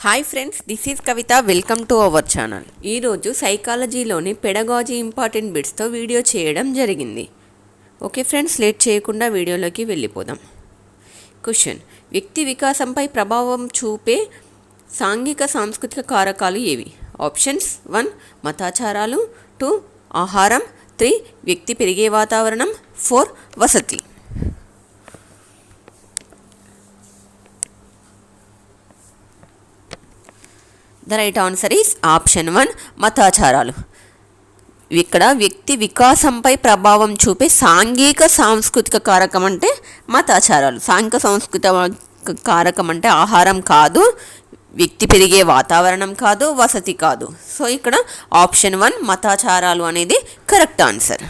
Hi friends, this is Kavitha. Welcome to our channel. ఈరోజు సైకాలజీలోని pedagogy important బిట్స్తో video చేయడం జరిగింది. Okay friends, late చేయకుండా వీడియోలోకి వెళ్ళిపోదాం. క్వశ్చన్: వ్యక్తి వికాసంపై ప్రభావం చూపే సాంఘిక సాంస్కృతిక కారకాలు ఏవి? ఆప్షన్స్: 1 మతాచారాలు, 2 ఆహారం, 3 వ్యక్తి పెరిగే వాతావరణం, 4 వసతి. The right answer is option 1 మతాచారాలు. ఇక్కడ వ్యక్తి వికాసంపై ప్రభావం చూపే సాంఘిక సాంస్కృతిక కారకం అంటే మతాచారాలు. సాంఘిక సాంస్కృతిక కారకం అంటే ఆహారం కాదు, వ్యక్తి పెరిగే వాతావరణం కాదు, వసతి కాదు. సో ఇక్కడ ఆప్షన్ 1 మతాచారాలు అనేది కరెక్ట్ ఆన్సర్.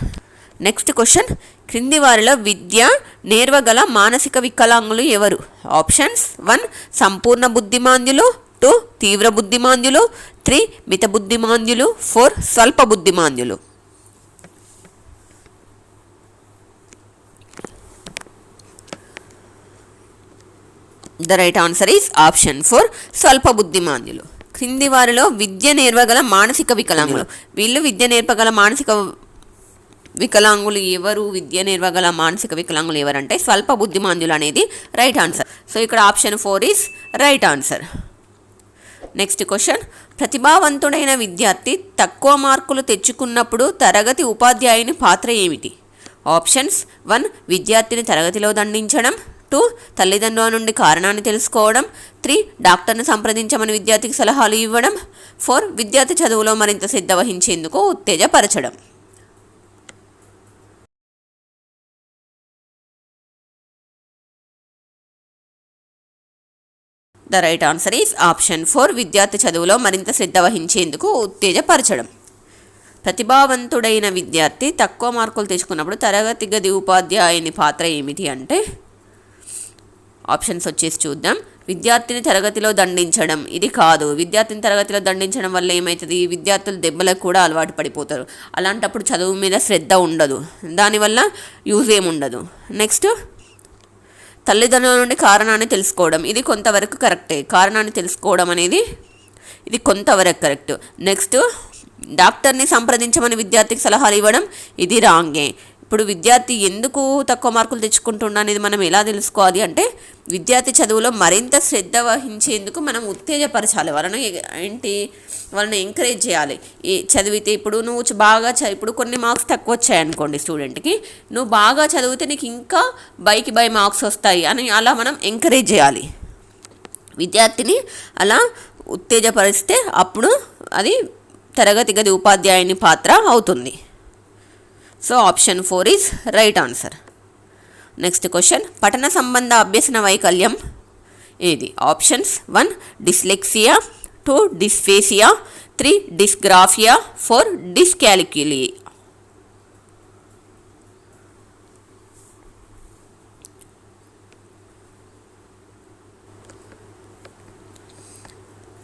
నెక్స్ట్ క్వశ్చన్: క్రింది వారిలో విద్య నేర్వగల మానసిక వికలాంగులు ఎవరు? ఆప్షన్స్: 1 సంపూర్ణ బుద్ధిమాంద్యులు, 2 తీవ్ర బుద్ధిమాంద్యులు, 3 మిత బుద్ధిమాంద్యులు, 4 స్వల్ప బుద్ధిమాంద్యులు. The right answer is option 4 స్వల్ప బుద్ధిమాంద్యులు. క్రింది వారిలో విద్య నేర్వగల మానసిక వికలాంగులు. వీళ్ళు విద్య నేర్పగల మానసిక వికలాంగులు ఎవరు? విద్య నేర్వగల మానసిక వికలాంగులు ఎవరంటే స్వల్ప బుద్ధిమాంద్యులు అనేది రైట్ ఆన్సర్. సో ఇక్కడ option 4 is right answer. Next question: ప్రతిభావంతుడైన విద్యార్థి తక్కువ మార్కులు తెచ్చుకున్నప్పుడు తరగతి ఉపాధ్యాయుని పాత్ర ఏమిటి? ఆప్షన్స్: 1 విద్యార్థిని తరగతిలో దండించడం, 2 తల్లిదండ్రుల నుండి కారణాన్ని తెలుసుకోవడం, 3 డాక్టర్ని సంప్రదించమని విద్యార్థికి సలహాలు ఇవ్వడం, 4 విద్యార్థి చదువులో మరింత శ్రద్ధ వహించేందుకు ఉత్తేజపరచడం. The right answer is option 4 విద్యార్థి చదువులో మరింత శ్రద్ధ వహించేందుకు ఉత్తేజపరచడం. ప్రతిభావంతుడైన విద్యార్థి తక్కువ మార్కులు తెచ్చుకున్నప్పుడు తరగతి గది ఉపాధ్యాయుని పాత్ర ఏమిటి అంటే ఆప్షన్స్ వచ్చేసి చూద్దాం. విద్యార్థిని తరగతిలో దండించడం ఇది కాదు. విద్యార్థిని తరగతిలో దండించడం వల్ల ఏమవుతుంది? విద్యార్థులు దెబ్బలకు కూడా అలవాటు పడిపోతారు. అలాంటప్పుడు చదువు మీద శ్రద్ధ ఉండదు, దానివల్ల యూజ్ ఏముండదు. నెక్స్ట్ తల్లిదండ్రుల నుండి కారణాన్ని తెలుసుకోవడం ఇది కొంతవరకు కరెక్టే. కారణాన్ని తెలుసుకోవడం అనేది ఇది కొంతవరకు కరెక్ట్. నెక్స్ట్ డాక్టర్ని సంప్రదించమని విద్యార్థికి సలహాలు ఇవ్వడం ఇది రాంగే. ఇప్పుడు విద్యార్థి ఎందుకు తక్కువ మార్కులు తెచ్చుకుంటున్నా అనేది మనం ఎలా తెలుసుకోవాలి అంటే విద్యార్థి చదువులో మరింత శ్రద్ధ వహించేందుకు మనం ఉత్తేజపరచాలి. వాళ్ళని ఎంకరేజ్ చేయాలి. చదివితే ఇప్పుడు నువ్వు బాగా ఇప్పుడు కొన్ని మార్క్స్ తక్కువ వచ్చాయనుకోండి స్టూడెంట్కి, నువ్వు బాగా చదివితే నీకు ఇంకా బైకి బై మార్క్స్ వస్తాయి అని అలా మనం ఎంకరేజ్ చేయాలి. విద్యార్థిని అలా ఉత్తేజపరిస్తే అప్పుడు అది తరగతి గది ఉపాధ్యాయుని పాత్ర అవుతుంది. So option 4 is right answer. Next question: పఠన సంబంధ అభ్యసన వైకల్యం ఏది? Options: 1 dyslexia, 2 dysphasia, 3 dysgraphia, 4 dyscalculia.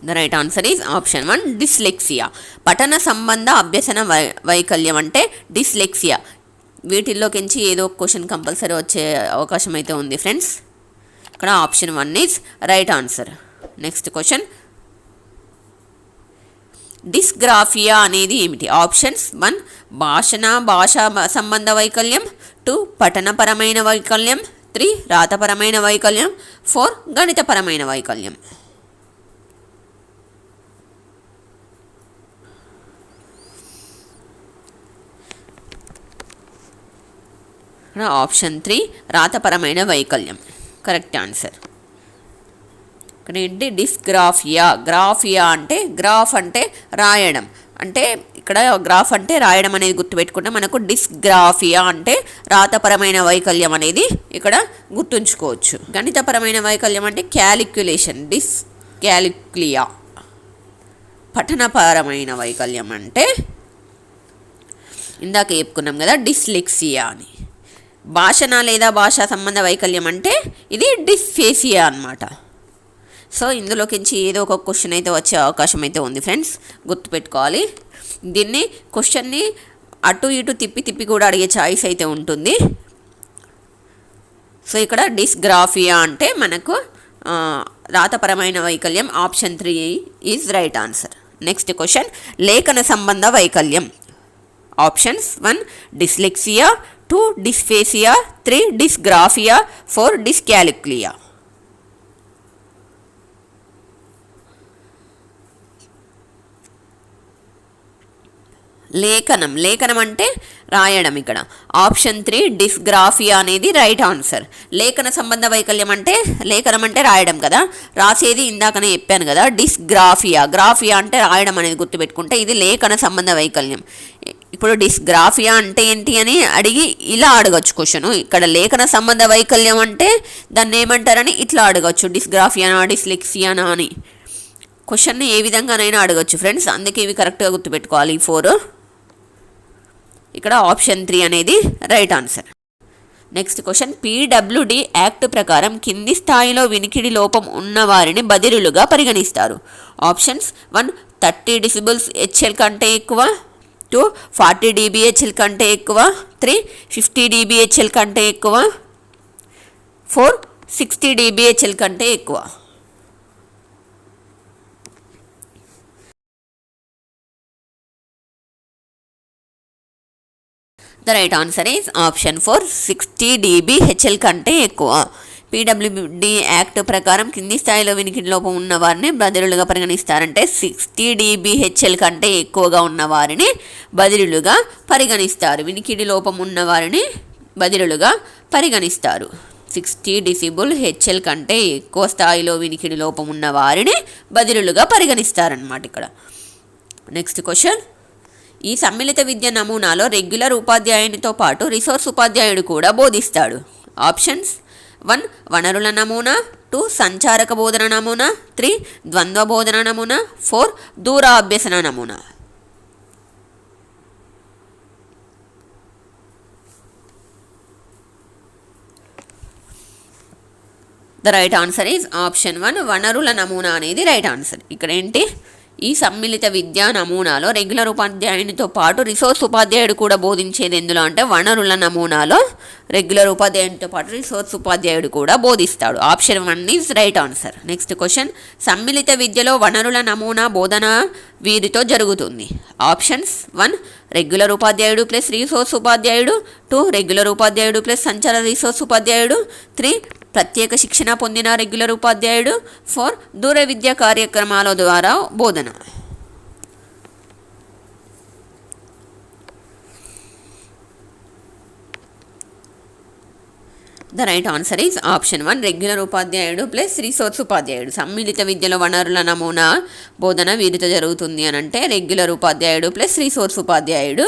The right answer is option 1 dyslexia. పఠన సంబంధ అభ్యసన వైకల్యం అంటే డిస్లెక్సియా. వీటిల్లోకించి ఏదో ఒక క్వశ్చన్ కంపల్సరీ వచ్చే అవకాశం అయితే ఉంది ఫ్రెండ్స్. ఇక్కడ option 1 is right answer. Next question: dysgraphia అనేది ఏమిటి? ఆప్షన్స్: 1 భాషా సంబంధ వైకల్యం, 2 పఠనపరమైన వైకల్యం, 3 రాతపరమైన వైకల్యం, 4 గణితపరమైన వైకల్యం. ఆప్షన్ 3 రాతపరమైన వైకల్యం కరెక్ట్ ఆన్సర్. ఇక్కడ ఏంటి? డిస్గ్రాఫియా. గ్రాఫియా అంటే గ్రాఫ్ అంటే రాయడం, అంటే ఇక్కడ గ్రాఫ్ అంటే రాయడం అనేది గుర్తుపెట్టుకుంటే మనకు డిస్గ్రాఫియా అంటే రాతపరమైన వైకల్యం అనేది ఇక్కడ గుర్తుంచుకోవచ్చు. గణితపరమైన వైకల్యం అంటే క్యాలిక్యులేషన్, డిస్కాలిక్యులియా. పఠనపరమైన వైకల్యం అంటే ఇందాక చెప్పుకున్నాం కదా డిస్లెక్సియా అని. భాషణ లేదా భాషా సంబంధ వైకల్యం అంటే ఇది డిస్ఫేసియా అన్నమాట. సో ఇందులోకించి ఏదో ఒక క్వశ్చన్ అయితే వచ్చే అవకాశం అయితే ఉంది ఫ్రెండ్స్, గుర్తుపెట్టుకోవాలి. దీన్ని క్వశ్చన్ని అటు ఇటు తిప్పి కూడా అడిగే ఛాయిస్ అయితే ఉంటుంది. సో ఇక్కడ డిస్గ్రాఫియా అంటే మనకు రాతపరమైన వైకల్యం. Option 3 is right answer. Next question, లేఖన సంబంధ వైకల్యం. Options 1 dyslexia, 2 dysphasia, 3 dysgraphia, 4 dyscalculia. లేఖనం అంటే రాయడం. ఇక్కడ ఆప్షన్ 3 డిస్గ్రాఫియా అనేది రైట్ ఆన్సర్. లేఖన సంబంధ వైకల్యం అంటే లేఖనం అంటే రాయడం కదా, రాసేది ఇందాకనే చెప్పాను కదా గ్రాఫియా అంటే రాయడం అనేది గుర్తుపెట్టుకుంటే ఇది లేఖన సంబంధ వైకల్యం. ఇప్పుడు డిస్గ్రాఫియా అంటే ఏంటి అని అడిగి ఇలా అడగచ్చు క్వశ్చన్. ఇక్కడ లేఖన సంబంధ వైకల్యం అంటే దాన్ని ఏమంటారని ఇట్లా అడగచ్చు, డిస్గ్రాఫియానా డిస్లెక్సియానా అని. క్వశ్చన్ని ఏ విధంగానైనా అడగచ్చు ఫ్రెండ్స్, అందుకే ఇవి కరెక్ట్గా గుర్తుపెట్టుకోవాలి. 4 ఇక్కడ ఆప్షన్ 3 అనేది right answer. Next question, PWD act ప్రకారం కింది స్థాయిలో వినికిడి లోపం ఉన్న వారిని బదిరులుగా పరిగణిస్తారు. ఆప్షన్స్ 1 30 డెసిబుల్స్ హెచ్ఎల్ కంటే ఎక్కువ, 2 40 dBHL కంటే ఎక్కువ, 3 50 dBHL కంటే ఎక్కువ, 4 60 dBHL కంటే ఎక్కువ. The right answer is option 4 60 dBHL కంటే ఎక్కువ. పీడబ్ల్యూడి యాక్ట్ ప్రకారం కింది స్థాయిలో వినికిడి లోపం ఉన్న వారిని బదిలీలుగా పరిగణిస్తారంటే 60 dBHL కంటే ఎక్కువగా ఉన్న వారిని బదిలీలుగా పరిగణిస్తారు. వినికిడి లోపం ఉన్న వారిని బదిలీలుగా పరిగణిస్తారు. 60 dBHL కంటే ఎక్కువ స్థాయిలో వినికిడి లోపం ఉన్న వారిని బదిలీలుగా పరిగణిస్తారన్నమాట ఇక్కడ. నెక్స్ట్ క్వశ్చన్, ఈ సమ్మిళిత విద్య నమూనాలో రెగ్యులర్ ఉపాధ్యాయునితో పాటు రిసోర్స్ ఉపాధ్యాయుడు కూడా బోధిస్తాడు. ఆప్షన్స్ 1 వనరుల నమూనా, 2 సంచారక బోధన నమూనా, 3 ద్వంద్వ బోధన నమూనా, 4 దూర అభ్యసన నమూనా. The right answer is option 1 వనరుల నమూనా అనేది రైట్ ఆన్సర్. ఇక్కడ ఏంటి, ఈ సమ్మిళిత విద్యా నమూనాలో రెగ్యులర్ ఉపాధ్యాయునితో పాటు రిసోర్స్ ఉపాధ్యాయుడు కూడా బోధించేది ఎందులో అంటే వనరుల నమూనాలో రెగ్యులర్ ఉపాధ్యాయునితో పాటు రిసోర్స్ ఉపాధ్యాయుడు కూడా బోధిస్తాడు. Option 1 is right answer. Next question, సమ్మిళిత విద్యలో వనరుల నమూనా బోధన వీరితో జరుగుతుంది. ఆప్షన్స్ 1 రెగ్యులర్ ఉపాధ్యాయుడు ప్లస్ రిసోర్స్ ఉపాధ్యాయుడు, 2 రెగ్యులర్ ఉపాధ్యాయుడు ప్లస్ సంచార రిసోర్స్ ఉపాధ్యాయుడు, 3 ప్రత్యేక శిక్షణ పొందిన రెగ్యులర్ ఉపాధ్యాయుడు, 4 దూర విద్యా కార్యక్రమాల ద్వారా బోధన. The right answer is option 1 regular ఉపాధ్యాయుడు ప్లస్ రిసోర్స్ ఉపాధ్యాయుడు. సమ్మిళిత విద్యలో వనరుల నమూనా బోధన వీరితో జరుగుతుంది అని అంటే రెగ్యులర్ ఉపాధ్యాయుడు ప్లస్ రిసోర్స్ ఉపాధ్యాయుడు.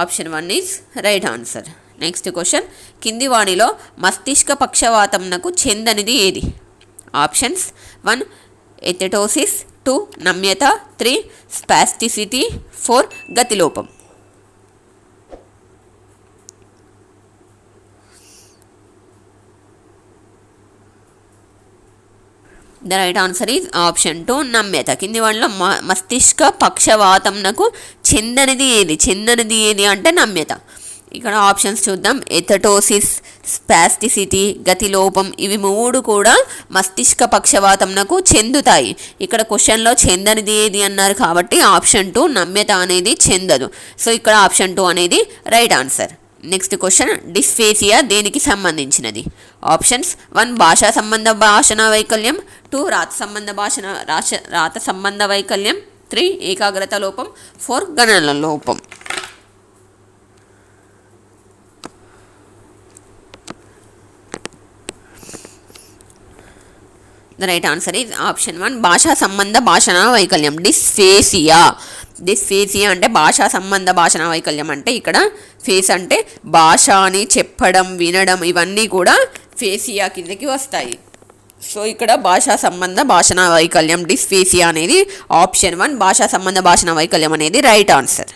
Option 1 is right answer. Next question, కింది వాణిలో మస్తిష్క పక్షవాతంనకు చెందనిది ఏది? ఆప్షన్స్ 1 ఎథెటోసిస్, 2 నమ్యత, 3 స్పాస్టిసిటీ, 4 గతిలోపం. The right answer is option 2 నమ్యత. కింది వాటిలో మస్తిష్క పక్షవాతంనకు చెందనిది ఏది అంటే నమ్యత. ఇక్కడ ఆప్షన్స్ చూద్దాం. ఎథెటోసిస్, స్పాస్టిసిటీ, గతిలోపం ఇవి 3 కూడా మస్తిష్క పక్షవాతంనకు చెందుతాయి. ఇక్కడ క్వశ్చన్లో చెందనిది ఏది అన్నారు కాబట్టి ఆప్షన్ 2 నమ్యత అనేది చెందదు. సో ఇక్కడ ఆప్షన్ 2 అనేది right answer. Next question, dysphasia దేనికి సంబంధించినది? ఆప్షన్స్ 1 భాషా సంబంధ భాషణ వైకల్యం, 2 రాత సంబంధ వైకల్యం, 3 ఏకాగ్రత లోపం, 4 గణన లోపం. The right answer is option 1 భాషా సంబంధ భాషణ వైకల్యం, డిస్ఫేసియా. డిస్ఫేసియా అంటే భాషా సంబంధ భాషణ వైకల్యం అంటే ఇక్కడ ఫేస్ అంటే భాష అని చెప్పడం, వినడం ఇవన్నీ కూడా ఫేసియా కిందకి వస్తాయి. సో ఇక్కడ భాషా సంబంధ భాషణ వైకల్యం డిస్ఫేసియా అనేది ఆప్షన్ 1 భాషా సంబంధ భాషణ వైకల్యం అనేది రైట్ ఆన్సర్.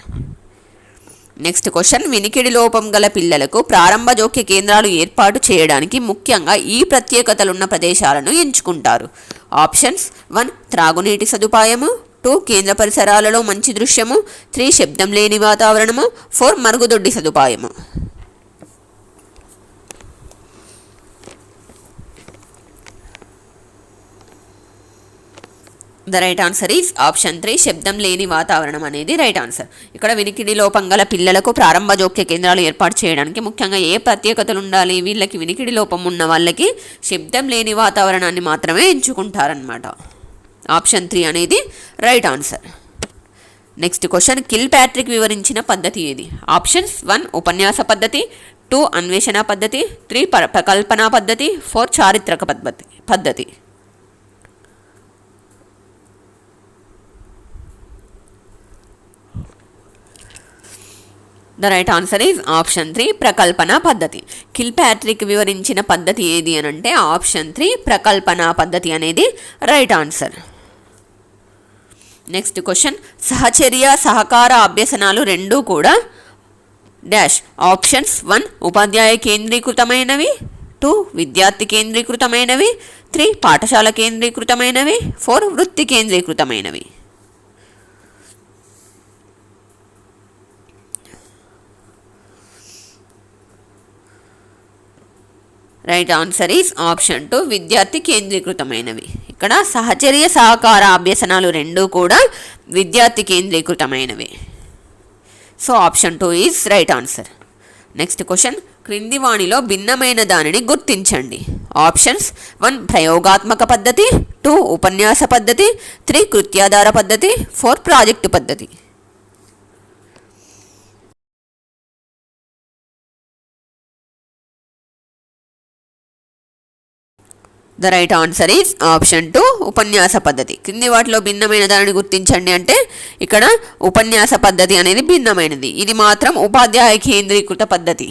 నెక్స్ట్ క్వశ్చన్, వినికిడి లోపం గల పిల్లలకు ప్రారంభ జోక్య కేంద్రాలు ఏర్పాటు చేయడానికి ముఖ్యంగా ఈ ప్రత్యేకతలున్న ప్రదేశాలను ఎంచుకుంటారు. ఆప్షన్స్ 1 త్రాగునీటి సదుపాయము, 2 కేంద్ర పరిసరాలలో మంచి దృశ్యము, 3 శబ్దం లేని వాతావరణము, 4 మరుగుదొడ్డి సదుపాయము. The right answer is option 3 శబ్దం లేని వాతావరణం అనేది రైట్ ఆన్సర్. ఇక్కడ వినికిడి లోపం గల పిల్లలకు ప్రారంభ జోక్య కేంద్రాలు ఏర్పాటు చేయడానికి ముఖ్యంగా ఏ ప్రత్యేకతలు ఉండాలి? వీళ్ళకి వినికిడి లోపం ఉన్న వాళ్ళకి శబ్దం లేని వాతావరణాన్ని మాత్రమే ఎంచుకుంటారనమాట. ఆప్షన్ 3 అనేది right answer. Next question, kill Patrick వివరించిన పద్ధతి ఏది? ఆప్షన్స్ 1 ఉపన్యాస పద్ధతి, 2 అన్వేషణ పద్ధతి, 3 ప్రకల్పన పద్ధతి, 4 చారిత్రక పద్ధతి. The right answer is option 3 ప్రకల్పన పద్ధతి. కిల్ ప్యాట్రిక్ వివరించిన పద్ధతి ఏది అని అంటే ఆప్షన్ 3 ప్రకల్పన పద్ధతి అనేది రైట్ ఆన్సర్. నెక్స్ట్ క్వశ్చన్, సహచర్య సహకార అభ్యసనాలు రెండూ కూడా డాష్. ఆప్షన్స్ 1 ఉపాధ్యాయ కేంద్రీకృతమైనవి, 2 విద్యార్థి కేంద్రీకృతమైనవి, 3 పాఠశాల కేంద్రీకృతమైనవి, 4 వృత్తి కేంద్రీకృతమైనవి. రైట్ ఆన్సర్ ఈజ్ ఆప్షన్ 2 విద్యార్థి కేంద్రీకృతమైనవి. ఇక్కడ సహచర్య సహకార అభ్యసనాలు రెండూ కూడా విద్యార్థి కేంద్రీకృతమైనవి. So option 2 is right answer. Next question, క్రింది వాణిలో భిన్నమైన దానిని గుర్తించండి. ఆప్షన్స్ 1 ప్రయోగాత్మక పద్ధతి, 2 ఉపన్యాస పద్ధతి, 3 కృత్యాధార పద్ధతి, 4 ప్రాజెక్టు పద్ధతి. The right answer is option 2 ఉపన్యాస పద్ధతి. క్రింది వాటిలో భిన్నమైన దానిని గుర్తించండి అంటే ఇక్కడ ఉపన్యాస పద్ధతి అనేది భిన్నమైనది. ఇది మాత్రం ఉపాధ్యాయ కేంద్రీకృత పద్ధతి.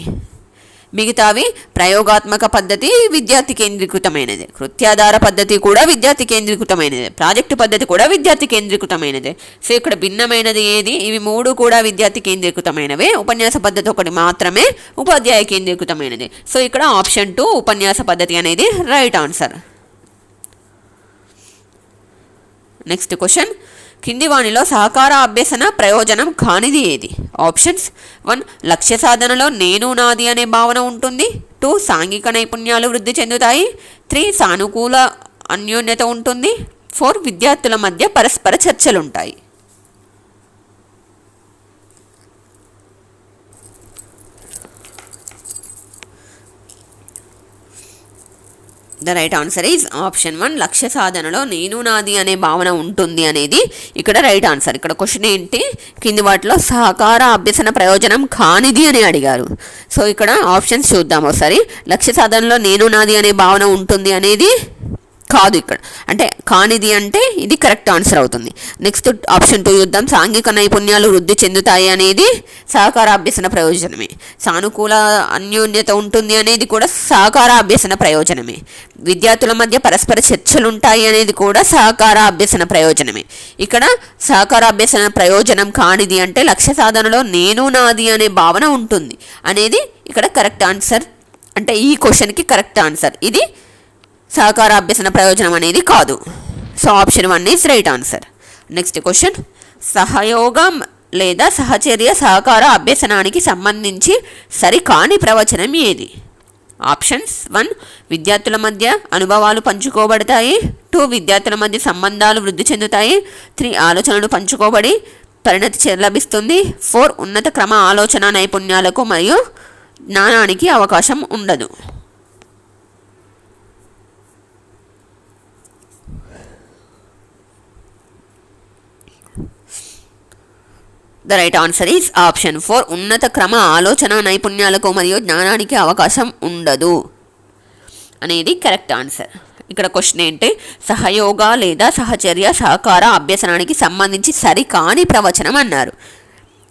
మిగతావి ప్రయోగాత్మక పద్ధతి విద్యార్థి కేంద్రీకృతమైనది, కృత్యాధార పద్ధతి కూడా విద్యార్థి కేంద్రీకృతమైనది, ప్రాజెక్టు పద్ధతి కూడా విద్యార్థి కేంద్రీకృతమైనది. సో ఇక్కడ భిన్నమైనది ఏది? ఇవి మూడు కూడా విద్యార్థి కేంద్రీకృతమైనవే, ఉపన్యాస పద్ధతి ఒకటి మాత్రమే ఉపాధ్యాయ కేంద్రీకృతమైనది. సో ఇక్కడ ఆప్షన్ 2 ఉపన్యాస పద్ధతి అనేది రైట్ ఆన్సర్. నెక్స్ట్ క్వశ్చన్, కింది వాణిలో సహకార అభ్యసన ప్రయోజనం కానిది ఏది? ఆప్షన్స్ 1 లక్ష్య సాధనలో నేను నాది అనే భావన ఉంటుంది, 2 సాంఘిక నైపుణ్యాలు వృద్ధి చెందుతాయి, 3 సానుకూల అన్యోన్యత ఉంటుంది, 4 విద్యార్థుల మధ్య పరస్పర చర్చలుంటాయి. The right answer is option 1 లక్ష్య సాధనలో నేను నాది అనే భావన ఉంటుంది అనేది ఇక్కడ రైట్ ఆన్సర్. ఇక్కడ క్వశ్చన్ ఏంటి? కింది వాటిలో సహకార అభ్యసన ప్రయోజనం కానిది అని అడిగారు. సో ఇక్కడ ఆప్షన్స్ చూద్దాం ఒకసారి. లక్ష్య సాధనలో నేను నాది అనే భావన ఉంటుంది అనేది కాదు, ఇక్కడ అంటే కానిది అంటే ఇది కరెక్ట్ ఆన్సర్ అవుతుంది. నెక్స్ట్ ఆప్షన్ 2 చూద్దాం. సాంఘిక నైపుణ్యాలు వృద్ధి చెందుతాయి అనేది సహకార అభ్యసన ప్రయోజనమే. సానుకూల అన్యోన్యత ఉంటుంది అనేది కూడా సహకార అభ్యసన ప్రయోజనమే. విద్యార్థుల మధ్య పరస్పర చర్చలు ఉంటాయి అనేది కూడా సహకార అభ్యసన ప్రయోజనమే. ఇక్కడ సహకార అభ్యసన ప్రయోజనం కానిది అంటే లక్ష్య సాధనలో నేను నాది అనే భావన ఉంటుంది అనేది ఇక్కడ కరెక్ట్ ఆన్సర్. అంటే ఈ క్వశ్చన్కి కరెక్ట్ ఆన్సర్ ఇది సహకార అభ్యసన ప్రయోజనం అనేది కాదు. So option 1 is right answer. Next question, సహయోగం లేదా సహచర్య సహకార అభ్యసనానికి సంబంధించి సరికాని ప్రవచనం ఏది? ఆప్షన్స్ 1 విద్యార్థుల మధ్య అనుభవాలు పంచుకోబడతాయి, 2 విద్యార్థుల మధ్య సంబంధాలు వృద్ధి చెందుతాయి, 3 ఆలోచనలు పంచుకోబడి పరిణతి లభిస్తుంది, 4 ఉన్నత క్రమ ఆలోచన నైపుణ్యాలకు మరియు జ్ఞానానికి అవకాశం ఉండదు. The right answer is option 4 ఉన్నత క్రమ ఆలోచన నైపుణ్యాలకు మరియు జ్ఞానానికి అవకాశం ఉండదు అనేది కరెక్ట్ ఆన్సర్. ఇక్కడ క్వశ్చన్ ఏంటి? సహయోగ లేదా సహచర్య సహకార అభ్యసనానికి సంబంధించి సరికాని ప్రవచనం అన్నారు.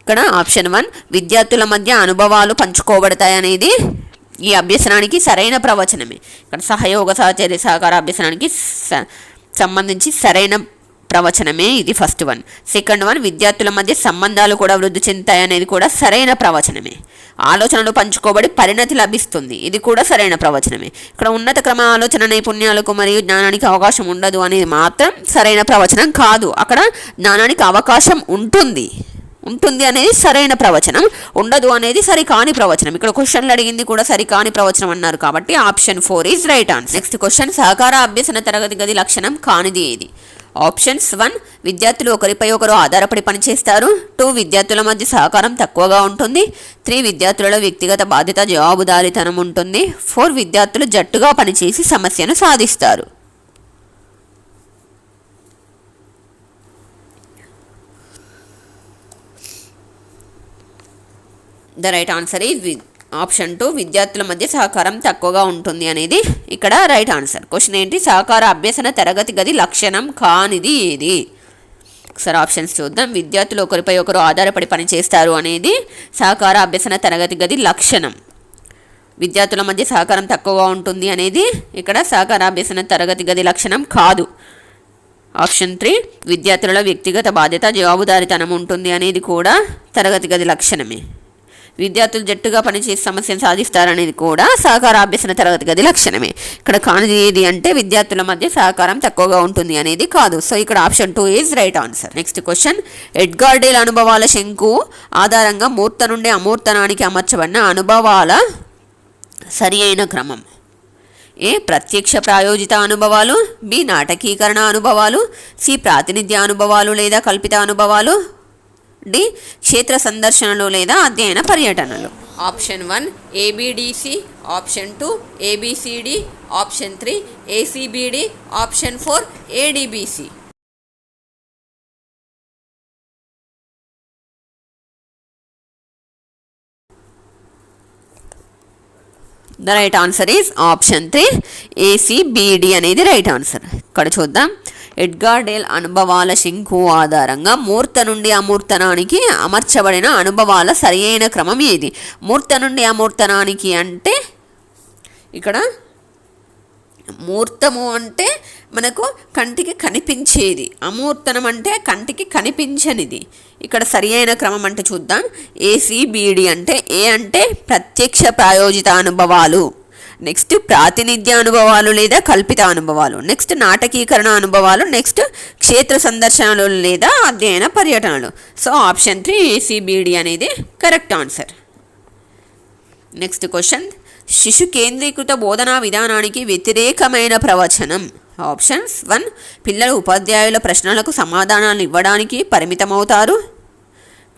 ఇక్కడ ఆప్షన్ 1 విద్యార్థుల మధ్య అనుభవాలు పంచుకోబడతాయి అనేది ఈ అభ్యసనానికి సరైన ప్రవచనమే. ఇక్కడ సహయోగ సహచర్య సహకార అభ్యసనానికి సంబంధించి సరైన ప్రవచనమే ఇది ఫస్ట్ 1. సెకండ్ 1 విద్యార్థుల మధ్య సంబంధాలు కూడా వృద్ధి చెందుతాయి అనేది కూడా సరైన ప్రవచనమే. ఆలోచనలు పంచుకోబడి పరిణతి లభిస్తుంది, ఇది కూడా సరైన ప్రవచనమే. ఇక్కడ ఉన్నత క్రమ ఆలోచన నైపుణ్యాలకు మరియు జ్ఞానానికి అవకాశం ఉండదు అనేది మాత్రం సరైన ప్రవచనం కాదు. అక్కడ జ్ఞానానికి అవకాశం ఉంటుంది అనేది సరైన ప్రవచనం, ఉండదు అనేది సరికాని ప్రవచనం. ఇక్కడ క్వశ్చన్లు అడిగింది కూడా సరికాని ప్రవచనం అన్నారు కాబట్టి option 4 is right answer. Next question, సహకార అభ్యసన తరగతి గది లక్షణం కానిది ఏది? ఆప్షన్స్ 1 విద్యార్థులు ఒకరిపై ఒకరు ఆధారపడి పనిచేస్తారు, 2 విద్యార్థుల మధ్య సహకారం తక్కువగా ఉంటుంది, 3 విద్యార్థులలో వ్యక్తిగత బాధ్యత జవాబుదారీతనం ఉంటుంది, 4 విద్యార్థులు జట్టుగా పనిచేసి సమస్యను సాధిస్తారు. The right answer is option 2 విద్యార్థుల మధ్య సహకారం తక్కువగా ఉంటుంది అనేది ఇక్కడ రైట్ ఆన్సర్. క్వశ్చన్ ఏంటి? సహకార అభ్యసన తరగతి గది లక్షణం కానిది ఏది? ఒకసారి ఆప్షన్స్ చూద్దాం. విద్యార్థులు ఒకరిపై ఒకరు ఆధారపడి పనిచేస్తారు అనేది సహకార అభ్యసన తరగతి గది లక్షణం. విద్యార్థుల మధ్య సహకారం తక్కువగా ఉంటుంది అనేది ఇక్కడ సహకార అభ్యసన తరగతి గది లక్షణం కాదు. ఆప్షన్ 3 విద్యార్థులలో వ్యక్తిగత బాధ్యత జవాబుదారీతనం ఉంటుంది అనేది కూడా తరగతి గది లక్షణమే. విద్యార్థులు జట్టుగా పనిచేసి సమస్యను సాధిస్తారనేది కూడా సహకార అభ్యసన తరగతి గది లక్షణమే. ఇక్కడ కానిది ఏది అంటే విద్యార్థుల మధ్య సహకారం తక్కువగా ఉంటుంది అనేది కాదు. సో ఇక్కడ option 2 is right answer. Next question, Edgar Dale అనుభవాల శంకు ఆధారంగా మూర్త నుండి అమూర్తనానికి అమర్చబడిన అనుభవాల సరి అయిన క్రమం. ఏ ప్రత్యక్ష ప్రాయోజిత అనుభవాలు, బి నాటకీకరణ అనుభవాలు, సి ప్రాతినిధ్య అనుభవాలు లేదా కల్పిత అనుభవాలు, డి క్షేత్ర సందర్శనలు లేదా అధ్యయన పర్యటనలు. Option 1 ABDC, option 2 ABCD, option 3 ACBD, option 4 ADBC. The right answer is option 3 ACBD అనేది రైట్ ఆన్సర్. ఇక్కడ చూద్దాం. ఎడ్గార్ డేల్ అనుభవాల శంకు ఆధారంగా మూర్త నుండి అమూర్తనానికి అమర్చబడిన అనుభవాల సరి అయిన క్రమం ఏది? మూర్త నుండి అమూర్తనానికి అంటే ఇక్కడ మూర్తము అంటే మనకు కంటికి కనిపించేది, అమూర్తనం అంటే కంటికి కనిపించనిది. ఇక్కడ సరి అయిన క్రమం అంటే చూద్దాం. ఏసిబిడి అంటే ఏ అంటే ప్రత్యక్ష ప్రాయోజిత అనుభవాలు, నెక్స్ట్ ప్రాతినిధ్య అనుభవాలు లేదా కల్పిత అనుభవాలు, నెక్స్ట్ నాటకీకరణ అనుభవాలు, నెక్స్ట్ క్షేత్ర సందర్శనలు లేదా అధ్యయన పర్యటనలు. సో ఆప్షన్ 3 ఏసిబిడి అనేది కరెక్ట్ ఆన్సర్. నెక్స్ట్ క్వశ్చన్, శిశు కేంద్రీకృత బోధనా విధానానికి వ్యతిరేకమైన ప్రవచనం. ఆప్షన్స్ 1 పిల్లలు ఉపాధ్యాయుల ప్రశ్నలకు సమాధానాలు ఇవ్వడానికి పరిమితమవుతారు,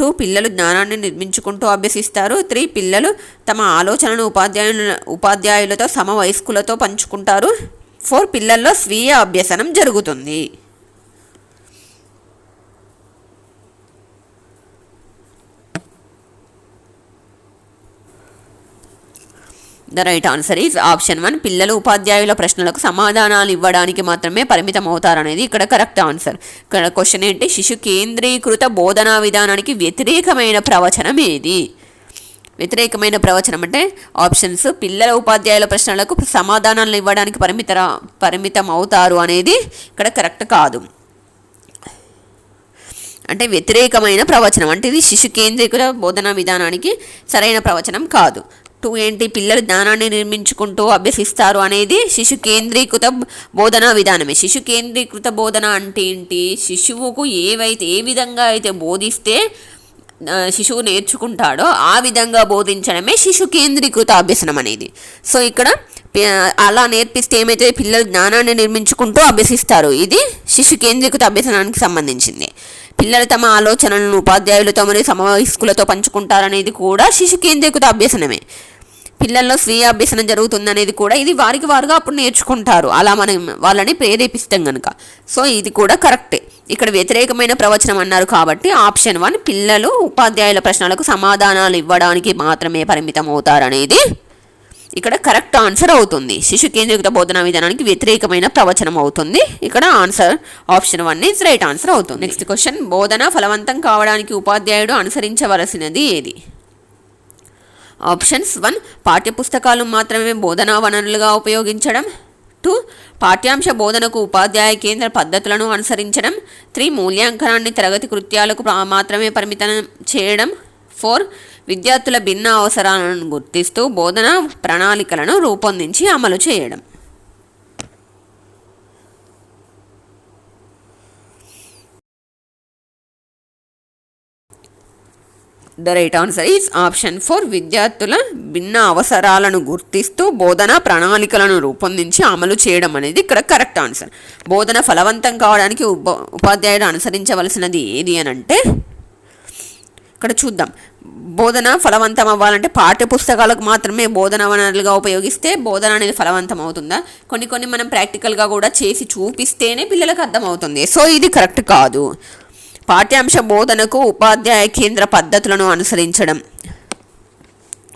2 పిల్లలు జ్ఞానాన్ని నిర్మించుకుంటూ అభ్యసిస్తారు, 3 పిల్లలు తమ ఆలోచనను ఉపాధ్యాయులతో సమవయస్కులతో పంచుకుంటారు, 4 పిల్లల్లో స్వీయ అభ్యసనం జరుగుతుంది. The right answer is option 1 పిల్లలు ఉపాధ్యాయుల ప్రశ్నలకు సమాధానాలు ఇవ్వడానికి మాత్రమే పరిమితం అవుతారనేది ఇక్కడ కరెక్ట్ ఆన్సర్. ఇక్కడ క్వశ్చన్ ఏంటి? శిశు కేంద్రీకృత బోధనా విధానానికి వ్యతిరేకమైన ప్రవచనం ఏది? వ్యతిరేకమైన ప్రవచనం అంటే ఆప్షన్స్ పిల్లల ఉపాధ్యాయుల ప్రశ్నలకు సమాధానాలు ఇవ్వడానికి పరిమితం అవుతారు అనేది ఇక్కడ కరెక్ట్ కాదు. అంటే వ్యతిరేకమైన ప్రవచనం అంటే ఇది శిశు కేంద్రీకృత బోధనా విధానానికి సరైన ప్రవచనం కాదు. 2 ఏంటి? పిల్లలు జ్ఞానాన్ని నిర్మించుకుంటూ అభ్యసిస్తారు అనేది శిశు కేంద్రీకృత బోధనా విధానమే. శిశు కేంద్రీకృత బోధన అంటే ఏంటి? శిశువుకు ఏ విధంగా అయితే బోధిస్తే శిశువు నేర్చుకుంటాడో ఆ విధంగా బోధించడమే శిశు కేంద్రీకృత అభ్యసనం అనేది. సో ఇక్కడ అలా నేర్పిస్తే ఏమైతే పిల్లలు జ్ఞానాన్ని నిర్మించుకుంటూ అభ్యసిస్తారు. ఇది శిశు కేంద్రీకృత అభ్యసనానికి సంబంధించింది. పిల్లలు తమ ఆలోచనలను ఉపాధ్యాయులతో మరియు సమవయస్కులతో పంచుకుంటారనేది కూడా శిశు కేంద్రీకృత అభ్యసనమే. పిల్లల్లో స్వీయ అభ్యసనం జరుగుతుందనేది కూడా ఇది వారికి వారుగా అప్పుడు నేర్చుకుంటారు, అలా మనం వాళ్ళని ప్రేరేపిస్తాం కనుక. సో ఇది కూడా కరెక్టే. ఇక్కడ వ్యతిరేకమైన ప్రవచనం అన్నారు కాబట్టి ఆప్షన్ 1 పిల్లలు ఉపాధ్యాయుల ప్రశ్నలకు సమాధానాలు ఇవ్వడానికి మాత్రమే పరిమితం అవుతారనేది ఇక్కడ కరెక్ట్ ఆన్సర్ అవుతుంది. శిశు కేంద్రీకృత బోధనా విధానానికి వ్యతిరేకమైన ప్రవచనం అవుతుంది. ఇక్కడ answer option 1 is right answer అవుతుంది. నెక్స్ట్ క్వశ్చన్, బోధన ఫలవంతం కావడానికి ఉపాధ్యాయుడు అనుసరించవలసినది ఏది? ఆప్షన్స్ 1 పాఠ్యపుస్తకాలు మాత్రమే బోధనా వనరులుగా ఉపయోగించడం, 2 పాఠ్యాంశ బోధనకు ఉపాధ్యాయ కేంద్ర పద్ధతులను అనుసరించడం, 3 మూల్యాంకనాన్ని తరగతి కృత్యాలకు మాత్రమే పరిమితం చేయడం, 4 విద్యార్థుల భిన్న అవసరాలను గుర్తిస్తూ బోధనా ప్రణాళికలను రూపొందించి అమలు చేయడం. The right answer is option 4. విద్యార్థుల భిన్న అవసరాలను గుర్తిస్తూ బోధనా ప్రణాళికలను రూపొందించి అమలు చేయడం అనేది ఇక్కడ కరెక్ట్ ఆన్సర్. బోధన ఫలవంతం కావడానికి ఉపాధ్యాయుడు అనుసరించవలసినది ఏది అని అంటే, ఇక్కడ చూద్దాం. బోధన ఫలవంతం అవ్వాలంటే పాఠ్యపుస్తకాలకు మాత్రమే బోధన వనరులుగా ఉపయోగిస్తే బోధన అనేది ఫలవంతం అవుతుందా? కొన్ని మనం ప్రాక్టికల్గా కూడా చేసి చూపిస్తేనే పిల్లలకు అర్థమవుతుంది. సో ఇది కరెక్ట్ కాదు. పాఠ్యాంశ బోధనకు ఉపాధ్యాయ కేంద్ర పద్ధతులను అనుసరించడం.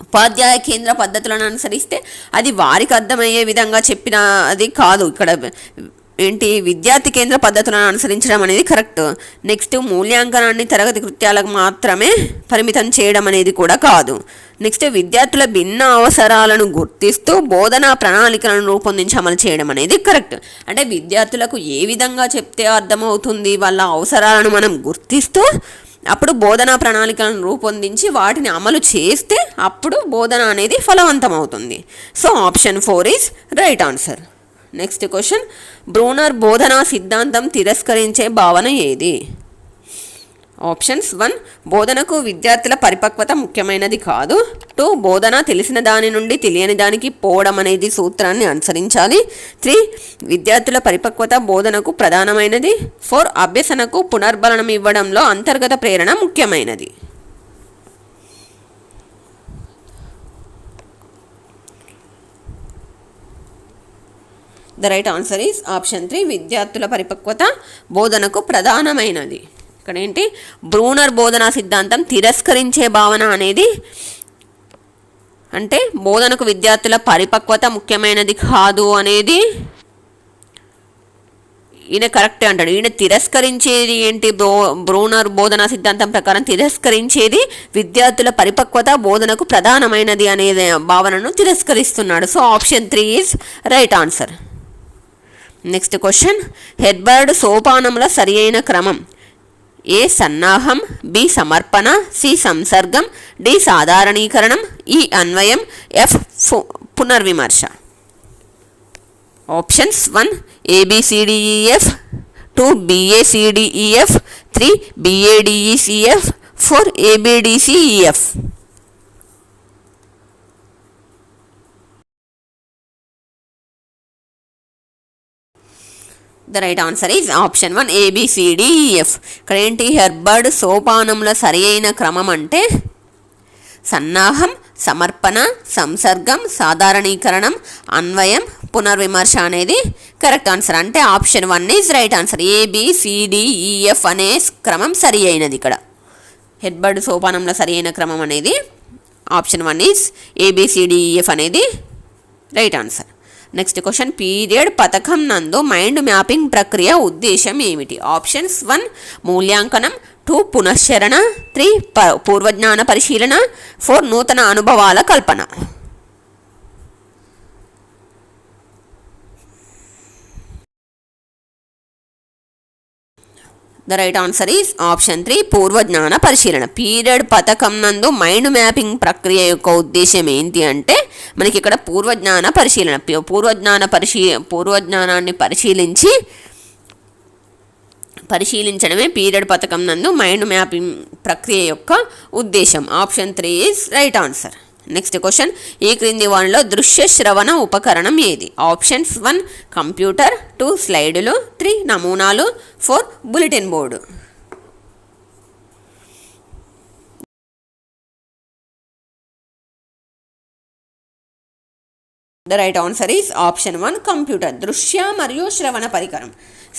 ఉపాధ్యాయ కేంద్ర పద్ధతులను అనుసరిస్తే అది వారికి అర్థమయ్యే విధంగా చెప్పిన అది కాదు. ఇక్కడ విద్యార్థి కేంద్ర పద్ధతులను అనుసరించడం అనేది కరెక్ట్. నెక్స్ట్ మూల్యాంకనాన్ని తరగతి కృత్యాలకు మాత్రమే పరిమితం చేయడం అనేది కూడా కాదు. నెక్స్ట్ విద్యార్థుల భిన్న అవసరాలను గుర్తిస్తూ బోధనా ప్రణాళికలను రూపొందించి అమలు చేయడం అనేది కరెక్ట్. అంటే విద్యార్థులకు ఏ విధంగా చెప్తే అర్థమవుతుంది, వాళ్ళ అవసరాలను మనం గుర్తిస్తూ అప్పుడు బోధనా ప్రణాళికలను రూపొందించి వాటిని అమలు చేస్తే అప్పుడు బోధన అనేది ఫలవంతం అవుతుంది. So option 4 is right answer. Next question, Bruner బోధనా సిద్ధాంతం తిరస్కరించే భావన ఏది? ఆప్షన్స్ 1. బోధనకు విద్యార్థుల పరిపక్వత ముఖ్యమైనది కాదు. 2. బోధన తెలిసిన దాని నుండి తెలియని దానికి పోవడం అనేది సూత్రాన్ని అనుసరించాలి. 3. విద్యార్థుల పరిపక్వత బోధనకు ప్రధానమైనది. 4. అభ్యసనకు పునర్బలనం ఇవ్వడంలో అంతర్గత ప్రేరణ ముఖ్యమైనది. The right answer is option 3. విద్యార్థుల పరిపక్వత బోధనకు ప్రధానమైనది. ఇక్కడ బ్రూనర్ బోధనా సిద్ధాంతం తిరస్కరించే భావన అనేది అంటే బోధనకు విద్యార్థుల పరిపక్వత ముఖ్యమైనది కాదు అనేది ఈయన కరెక్ట్ అంటాడు. ఈయన తిరస్కరించేది బ్రూనర్ బోధనా సిద్ధాంతం ప్రకారం తిరస్కరించేది విద్యార్థుల పరిపక్వత బోధనకు ప్రధానమైనది అనే భావనను తిరస్కరిస్తున్నాడు. So option 3 is right answer. Next question, Herbart సోపానముల సరి అయిన క్రమం. ఏ సన్నాహం, బి సమర్పణ, సి సంసర్గం, డి సాధారణీకరణం, ఈ అన్వయం, ఎఫ్ పునర్విమర్శ. Options 1 ABCDEF, 2 BACDEF, 3 BADECF, 4 ABDCEF. The right answer is option 1 ABCDEF. ఇక్కడ హెర్బర్డ్ సోపానముల సరి అయిన క్రమం అంటే సన్నాహం, సమర్పణ, సంసర్గం, సాధారణీకరణం, అన్వయం, పునర్విమర్శ అనేది కరెక్ట్ ఆన్సర్. అంటే option 1 is right answer. ABCDEF అనే క్రమం సరి అయినది. ఇక్కడ హెర్బర్డ్ సోపానంలో సరి అయిన క్రమం అనేది ఆప్షన్ 1 ఈజ్ ABCDEF అనేది right answer. Next question, period పథకం నందు మైండ్ మ్యాపింగ్ ప్రక్రియ ఉద్దేశం ఏమిటి? ఆప్షన్స్ 1 మూల్యాంకనం, 2 పునశ్చరణ, 3 పూర్వజ్ఞాన పరిశీలన, 4 నూతన అనుభవాల కల్పన. The right answer is option 3 పూర్వజ్ఞాన పరిశీలన. పీరియడ్ పథకం నందు మైండ్ మ్యాపింగ్ ప్రక్రియ యొక్క ఉద్దేశం ఏంటి అంటే మనకి ఇక్కడ పూర్వజ్ఞాన పరిశీలన, పూర్వజ్ఞానాన్ని పరిశీలించడమే పీరియడ్ పథకం నందు మైండ్ మ్యాపింగ్ ప్రక్రియ యొక్క ఉద్దేశం. Option 3 is right answer. Next question, ఈ క్రింది వానిలో దృశ్య శ్రవణ ఉపకరణం ఏది? ఆప్షన్స్ 1 కంప్యూటర్, 2 స్లైడులు, 3 నమూనాలు, 4 bulletin board. The right answer is option 1 computer. దృశ్య మరియు శ్రవణ పరికరం.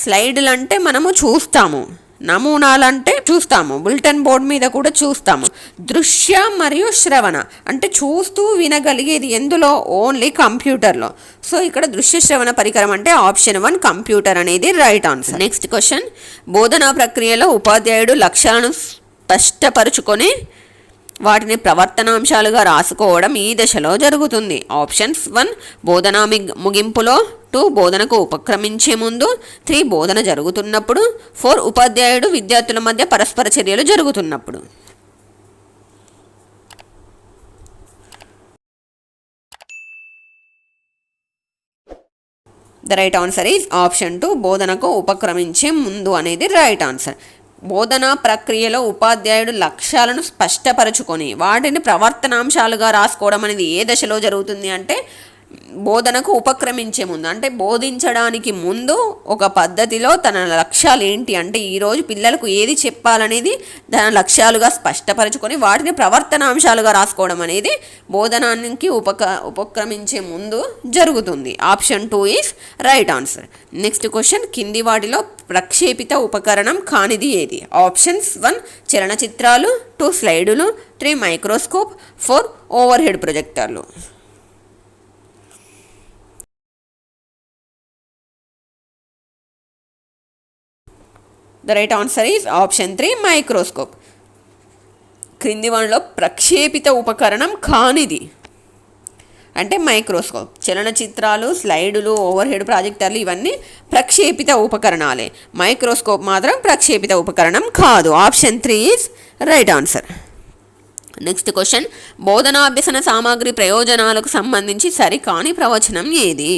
స్లైడ్లు అంటే మనము చూస్తాము, నమూనాలంటే చూస్తాము, బులెటిన్ బోర్డు మీద కూడా చూస్తాము. దృశ్య మరియు శ్రవణ అంటే చూస్తూ వినగలిగేది ఎందులో? ఓన్లీ కంప్యూటర్లో. సో ఇక్కడ దృశ్య శ్రవణ పరికరం అంటే ఆప్షన్ 1 కంప్యూటర్ అనేది రైట్ ఆన్సర్. నెక్స్ట్ క్వశ్చన్, బోధనా ప్రక్రియలో ఉపాధ్యాయుడు లక్ష్యాలను స్పష్టపరుచుకొని వాటిని ప్రవర్తనాంశాలుగా రాసుకోవడం ఈ దశలో జరుగుతుంది. ఆప్షన్స్ 1 బోధనా ముగింపులో, 2 బోధనకు ఉపక్రమించే ముందు, 3 బోధన జరుగుతున్నప్పుడు, 4 ఉపాధ్యాయుడు విద్యార్థుల మధ్య పరస్పర చర్యలు జరుగుతున్నప్పుడు. The right answer is option 2 బోధనకు ఉపక్రమించే ముందు అనేది రైట్ ఆన్సర్. బోధనా ప్రక్రియలో ఉపాధ్యాయుడు లక్ష్యాలను స్పష్టపరచుకొని వాటిని ప్రవర్తనాంశాలుగా రాసుకోవడం అనేది ఏ దశలో జరుగుతుంది అంటే బోధనకు ఉపక్రమించే ముందు, అంటే బోధించడానికి ముందు ఒక పద్ధతిలో తన లక్ష్యాలు ఏంటి అంటే ఈరోజు పిల్లలకు ఏది చెప్పాలనేది తన లక్ష్యాలుగా స్పష్టపరచుకొని వాటిని ప్రవర్తనాంశాలుగా రాసుకోవడం అనేది బోధనానికి ఉపక్రమించే ముందు జరుగుతుంది. Option 2 is right answer. Next question, కింది వాటిలో ప్రక్షేపిత ఉపకరణం కానిది ఏది? ఆప్షన్స్ 1 చలనచిత్రాలు, 2 స్లైడులు, 3 మైక్రోస్కోప్, 4 ఓవర్ హెడ్ ప్రొజెక్టర్లు. The right answer is option 3 microscope. క్రింది వాటిలో ప్రక్షేపిత ఉపకరణం కానిది అంటే మైక్రోస్కోప్. చలనచిత్రాలు, స్లైడులు, ఓవర్ హెడ్ ప్రాజెక్టర్లు ఇవన్నీ ప్రక్షేపిత ఉపకరణాలే. మైక్రోస్కోప్ మాత్రం ప్రక్షేపిత ఉపకరణం కాదు. Option 3 is right answer. Next question, బోధనాభ్యసన సామాగ్రి ప్రయోజనాలకు సంబంధించి సరికాని ప్రవచనం ఏది?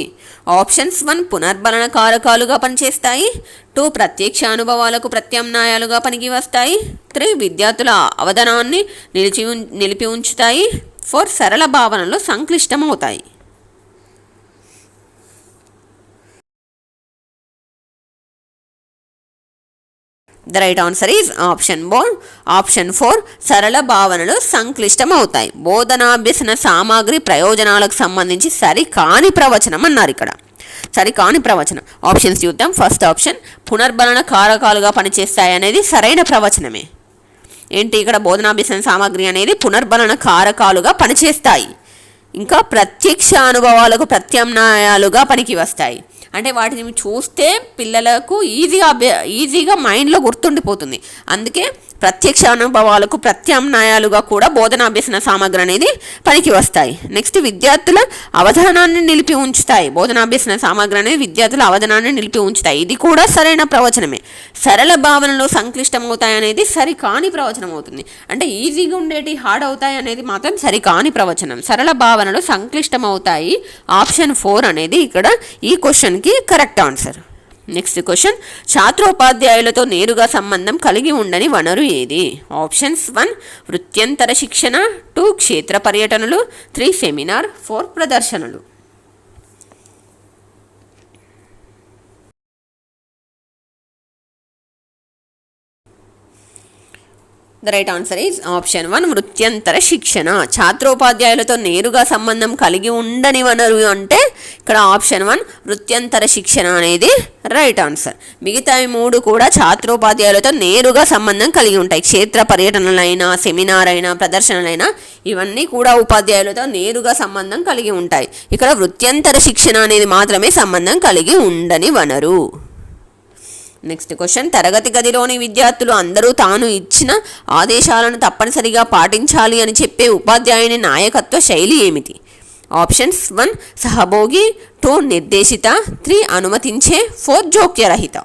ఆప్షన్స్ 1 పునర్బలన కారకాలుగా పనిచేస్తాయి, 2 ప్రత్యక్ష అనుభవాలకు ప్రత్యామ్నాయాలుగా పనికి వస్తాయి, 3 విద్యార్థుల అవధానాన్ని నిలిపి ఉంచుతాయి, 4 సరళ భావనలో సంక్లిష్టమవుతాయి. The right answer is option 4 సరళ భావనలు సంక్లిష్టమవుతాయి. బోధనాభ్యసన సామాగ్రి ప్రయోజనాలకు సంబంధించి సరికాని ప్రవచనం అన్నారు. ఇక్కడ సరికాని ప్రవచనం ఆప్షన్స్ చూద్దాం. ఫస్ట్ ఆప్షన్ పునర్బలన కారకాలుగా పనిచేస్తాయి అనేది సరైన ప్రవచనమే. ఏంటి ఇక్కడ బోధనాభ్యసన సామాగ్రి అనేది పునర్బలన కారకాలుగా పనిచేస్తాయి. ఇంకా ప్రత్యక్ష అనుభవాలకు ప్రత్యామ్నాయాలుగా పనికి వస్తాయి. అంటే వాటిని చూస్తే పిల్లలకు ఈజీగా మైండ్లో గుర్తుండిపోతుంది. అందుకే ప్రత్యక్ష అనుభవాలకు ప్రత్యామ్నాయాలుగా కూడా బోధనాభ్యసన సామగ్రి అనేది పనికి వస్తాయి. నెక్స్ట్ విద్యార్థుల అవధానాన్ని నిలిపి ఉంచుతాయి. బోధనాభ్యసన సామగ్రి అనేది విద్యార్థుల అవధానాన్ని నిలిపి ఉంచుతాయి. ఇది కూడా సరైన ప్రవచనమే. సరళ భావనలో సంక్లిష్టమవుతాయి అనేది సరికాని ప్రవచనం అవుతుంది. అంటే ఈజీగా ఉండేటి హార్డ్ అవుతాయి అనేది మాత్రం సరికాని ప్రవచనం. సరళ భావనలో సంక్లిష్టమవుతాయి. ఆప్షన్ 4 అనేది ఇక్కడ ఈ క్వశ్చన్కి కరెక్ట్ ఆన్సర్. నెక్స్ట్ క్వశ్చన్, ఛాత్రోపాధ్యాయులతో నేరుగా సంబంధం కలిగి ఉండని వనరు ఏది? ఆప్షన్స్ 1 వృత్యంతర శిక్షణ, 2 క్షేత్ర పర్యటనలు, 3 సెమినార్, 4 ప్రదర్శనలు. The right answer is option 1 వృత్యంతర శిక్షణ. ఛాత్రోపాధ్యాయులతో నేరుగా సంబంధం కలిగి ఉండని వనరు అంటే ఇక్కడ ఆప్షన్ 1 వృత్యంతర శిక్షణ అనేది రైట్ ఆన్సర్. మిగతా 3 కూడా ఛాత్రోపాధ్యాయులతో నేరుగా సంబంధం కలిగి ఉంటాయి. క్షేత్ర పర్యటనలైనా, సెమినార్ అయినా, ప్రదర్శనలైనా ఇవన్నీ కూడా ఉపాధ్యాయులతో నేరుగా సంబంధం కలిగి ఉంటాయి. ఇక్కడ వృత్యంతర శిక్షణ అనేది మాత్రమే సంబంధం కలిగి ఉండని వనరు. నెక్స్ట్ క్వశ్చన్, తరగతి గదిలోని విద్యార్థులు అందరూ తాను ఇచ్చిన ఆదేశాలను తప్పనిసరిగా పాటించాలి అని చెప్పే ఉపాధ్యాయుని నాయకత్వ శైలి ఏమిటి? ఆప్షన్స్ 1 సహభోగి, 2 నిర్దేశిత, 3 అనుమతించే, 4 జోక్యరహిత.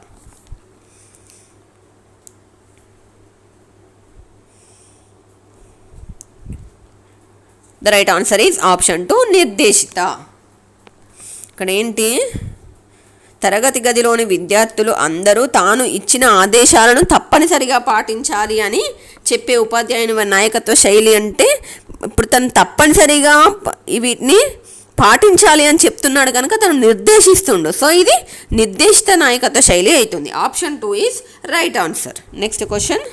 The right answer is option 2 నిర్దేశిత. ఇక్కడ ఏంటి, తరగతి గదిలోని విద్యార్థులు అందరూ తాను ఇచ్చిన ఆదేశాలను తప్పనిసరిగా పాటించాలి అని చెప్పే ఉపాధ్యాయుని నాయకత్వ శైలి అంటే ఇప్పుడు తను తప్పనిసరిగా వీటిని పాటించాలి అని చెప్తున్నాడు కనుక తను నిర్దేశిస్తుండు. సో ఇది నిర్దేశిత నాయకత్వ శైలి అవుతుంది. Option 2 is right answer. Next question,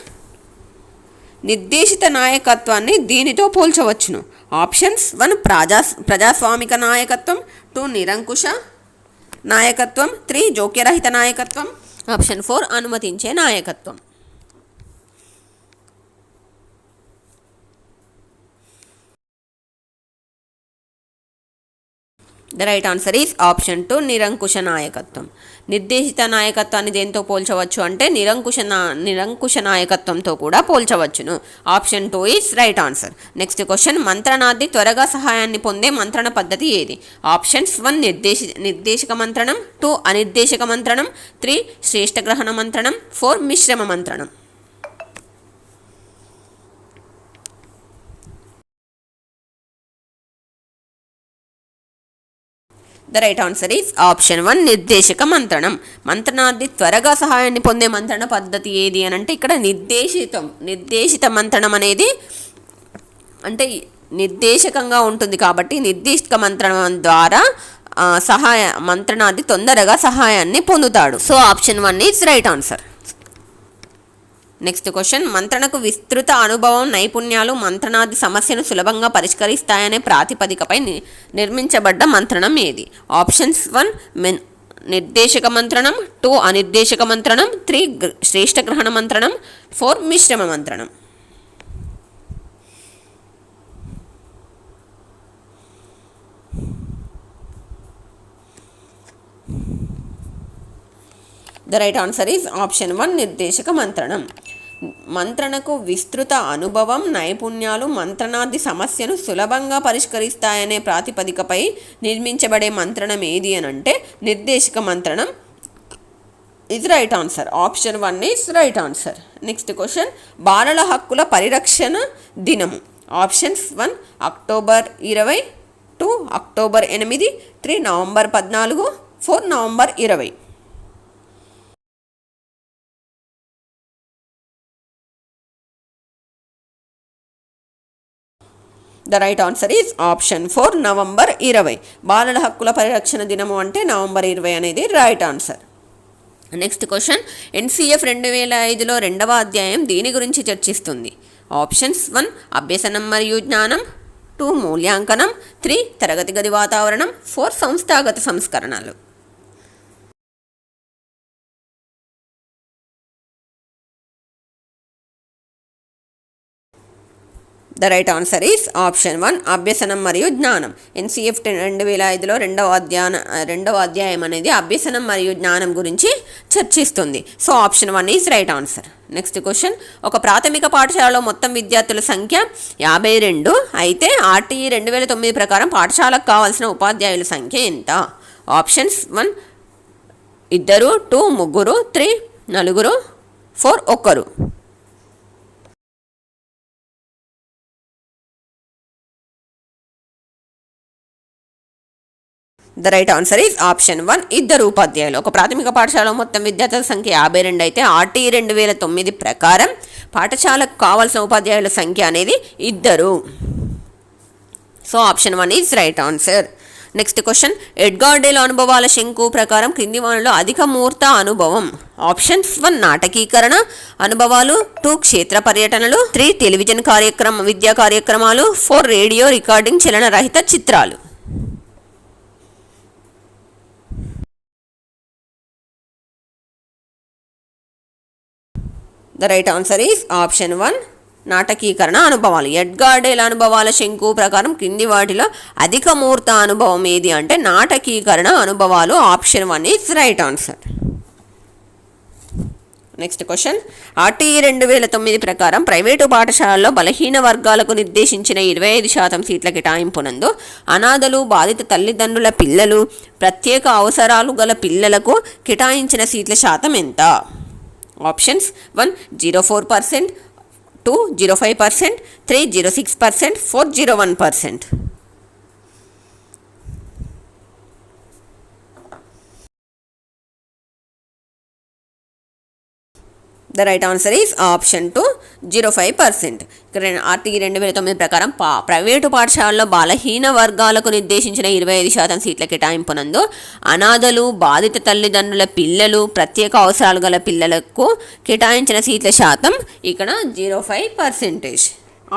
నిర్దేశిత నాయకత్వాన్ని దీనితో పోల్చవచ్చును. ఆప్షన్స్ 1 ప్రజాస్వామిక నాయకత్వం, 2 నిరంకుశ నాయకత్వం, 3 జోక్యరహిత నాయకత్వం, ఆప్షన్ 4 అనుమతించే నాయకత్వం. The right answer is option 2 నిరంకుశ నాయకత్వం. నిర్దేశిత నాయకత్వాన్ని దేంతో పోల్చవచ్చు అంటే నిరంకుశ నాయకత్వంతో కూడా పోల్చవచ్చును. Option 2 is right answer. Next question, మంత్రణార్థి త్వరగా సహాయాన్ని పొందే మంత్రణ పద్ధతి ఏది? ఆప్షన్స్ 1 నిర్దేశక మంత్రణం, 2 అనిర్దేశక మంత్రణం, 3 శ్రేష్ఠ గ్రహణ మంత్రణం, 4 మిశ్రమ మంత్రణం. The right answer is option 1 నిర్దేశక మంత్రణం. మంత్రణార్థి త్వరగా సహాయాన్ని పొందే మంత్రణ పద్ధతి ఏది అని అంటే ఇక్కడ నిర్దేశిత మంత్రణం అనేది అంటే నిర్దేశకంగా ఉంటుంది కాబట్టి నిర్దేశక మంత్రణం ద్వారా మంత్రణార్థి తొందరగా సహాయాన్ని పొందుతాడు. So option 1 is right answer. Next question, మంత్రణకు విస్తృత అనుభవం నైపుణ్యాలు మంత్రణార్థి సమస్యను సులభంగా పరిష్కరిస్తాయనే ప్రాతిపదికపై నిర్మించబడ్డ మంత్రణం ఏది? ఆప్షన్స్ 1 నిర్దేశక మంత్రణం, 2 అనిర్దేశక మంత్రణం, 3 శ్రేష్ఠ గ్రహణ మంత్రణం, 4 మిశ్రమ మంత్రణం. The right answer is option 1 నిర్దేశక మంత్రణం. మంత్రణకు విస్తృత అనుభవం నైపుణ్యాలు మంత్రణార్థి సమస్యను సులభంగా పరిష్కరిస్తాయనే ప్రాతిపదికపై నిర్మించబడే మంత్రణం ఏది అని అంటే నిర్దేశక మంత్రణం is right answer. Option 1 is right answer. Next question, బాలల హక్కుల పరిరక్షణ దినము. Options 1 October 20, 2 October 8, 3 November 14, 4 November 20. The right answer is option 4 November 20. బాలల హక్కుల పరిరక్షణ దినము అంటే నవంబర్ 20 అనేది right answer. Next question, NCF 2005లో 2వ అధ్యాయం దీని గురించి చర్చిస్తుంది? ఆప్షన్స్ 1 అభ్యసనం మరియు జ్ఞానం, 2 మూల్యాంకనం, 3 తరగతి గది వాతావరణం, 4 సంస్థాగత సంస్కరణలు. The right answer is option 1 అభ్యసనం మరియు జ్ఞానం. NCF 2005లో 2వ అధ్యాయం అనేది అభ్యసనం మరియు జ్ఞానం గురించి చర్చిస్తుంది. So option 1 is right answer. Next question, ఒక ప్రాథమిక పాఠశాలలో మొత్తం విద్యార్థుల సంఖ్య 52 అయితే RTE 2009 ప్రకారం పాఠశాలకు కావాల్సిన ఉపాధ్యాయుల సంఖ్య ఎంత? Options 1 2, 2 3, 3 4, 4 1. The right answer is option 1 2 ఉపాధ్యాయులు. ఒక ప్రాథమిక పాఠశాలలో మొత్తం విద్యార్థుల సంఖ్య 52 అయితే RTE 2009 ప్రకారం పాఠశాలకు కావాల్సిన ఉపాధ్యాయుల సంఖ్య అనేది 2. So option 1 is right answer. Next question, Edgar Dale అనుభవాల శంకు ప్రకారం క్రింది వానిలో అధిక మూర్త అనుభవం? ఆప్షన్స్ 1 నాటకీకరణ అనుభవాలు, 2 క్షేత్ర పర్యటనలు, 3 టెలివిజన్ విద్యా కార్యక్రమాలు, 4 రేడియో రికార్డింగ్ చలనరహిత చిత్రాలు. The right answer is option 1 నాటకీకరణ అనుభవాలు. ఎడ్గార్ డేల్ అనుభవాల శంకు ప్రకారం కింది వాటిలో అధిక మూర్త అనుభవం ఏది అంటే నాటకీకరణ అనుభవాలు. Option 1 is right answer. Next question, RTE 2009 ప్రకారం ప్రైవేటు పాఠశాలల్లో బలహీన వర్గాలకు నిర్దేశించిన 25% సీట్ల కేటాయింపునందు అనాథలు, బాధిత తల్లిదండ్రుల పిల్లలు, ప్రత్యేక అవసరాలు గల పిల్లలకు కేటాయించిన సీట్ల శాతం ఎంత? Options 1 0.4%, 2 0.5%, 3 0.6%, 4 0.1%. The right answer is option 2 0.5%. RTE 2009 ప్రకారం ప్రైవేటు పాఠశాలల్లో బలహీన వర్గాలకు నిర్దేశించిన 25% సీట్ల కేటాయింపునందు అనాథలు, బాధిత తల్లిదండ్రుల పిల్లలు, ప్రత్యేక అవసరాలు గల పిల్లలకు కేటాయించిన సీట్ల శాతం ఇక్కడ 0.5%.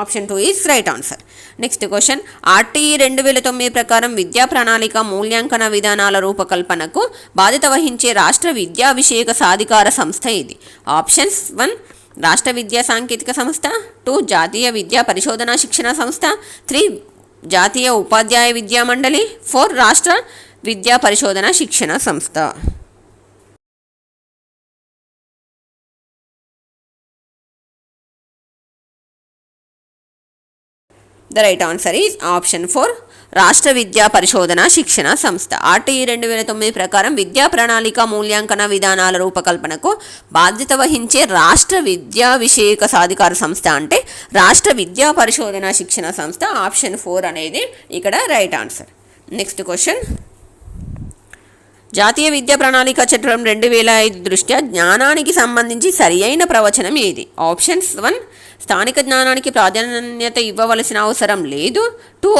Option 2 is right answer. Next question, RTE 2009 ప్రకారం విద్యా ప్రణాళిక మూల్యాంకన విధానాల రూపకల్పనకు బాధ్యత వహించే రాష్ట్ర విద్యా విషయక సాధికార సంస్థ ఇది? ఆప్షన్స్ 1 రాష్ట్ర విద్యా సాంకేతిక సంస్థ, 2 జాతీయ విద్యా పరిశోధన శిక్షణ సంస్థ, 3 జాతీయ ఉపాధ్యాయ విద్యా మండలి, 4 రాష్ట్ర విద్యా పరిశోధన శిక్షణ సంస్థ. The right answer is option 4 రాష్ట్ర విద్యా పరిశోధన శిక్షణ సంస్థ. RTE 2009 ప్రకారం విద్యా ప్రణాళిక మూల్యాంకన విధానాల రూపకల్పనకు బాధ్యత వహించే రాష్ట్ర విద్యా విషయక సాధికార సంస్థ అంటే రాష్ట్ర విద్యా పరిశోధన శిక్షణ సంస్థ. ఆప్షన్ 4 అనేది ఇక్కడ రైట్ ఆన్సర్. నెక్స్ట్ క్వశ్చన్, జాతీయ విద్యా ప్రణాళిక చట్టం 2005 దృష్ట్యా జ్ఞానానికి సంబంధించి సరి అయిన ప్రవచనం ఏది? ఆప్షన్స్ 1 స్థానిక జ్ఞానానికి ప్రాధాన్యత ఇవ్వవలసిన అవసరం లేదు. 2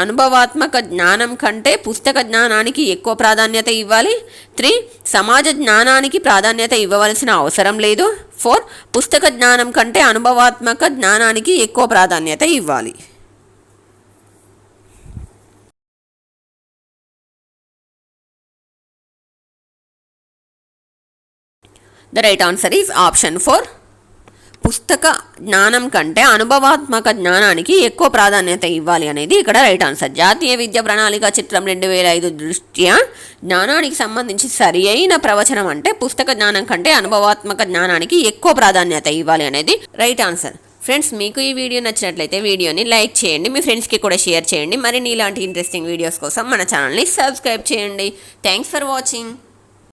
అనుభవాత్మక జ్ఞానం కంటే పుస్తక జ్ఞానానికి ఎక్కువ ప్రాధాన్యత ఇవ్వాలి. 3 సమాజ జ్ఞానానికి ప్రాధాన్యత ఇవ్వవలసిన అవసరం లేదు. 4 పుస్తక జ్ఞానం కంటే అనుభవాత్మక జ్ఞానానికి ఎక్కువ ప్రాధాన్యత ఇవ్వాలి. The right answer is option 4. పుస్తక జ్ఞానం కంటే అనుభవాత్మక జ్ఞానానికి ఎక్కువ ప్రాధాన్యత ఇవ్వాలి అనేది ఇక్కడ రైట్ ఆన్సర్. జాతీయ విద్యా ప్రణాళిక చట్టం 2005 దృష్ట్యా జ్ఞానానికి సంబంధించి సరి అయిన ప్రవచనం అంటే పుస్తక జ్ఞానం కంటే అనుభవాత్మక జ్ఞానానికి ఎక్కువ ప్రాధాన్యత ఇవ్వాలి అనేది రైట్ ఆన్సర్. ఫ్రెండ్స్, మీకు ఈ వీడియో నచ్చినట్లయితే వీడియోని లైక్ చేయండి, మీ ఫ్రెండ్స్కి కూడా షేర్ చేయండి. మరిన్ని ఇలాంటి ఇంట్రెస్టింగ్ వీడియోస్ కోసం మన ఛానల్ని సబ్స్క్రైబ్ చేయండి. Thanks for watching.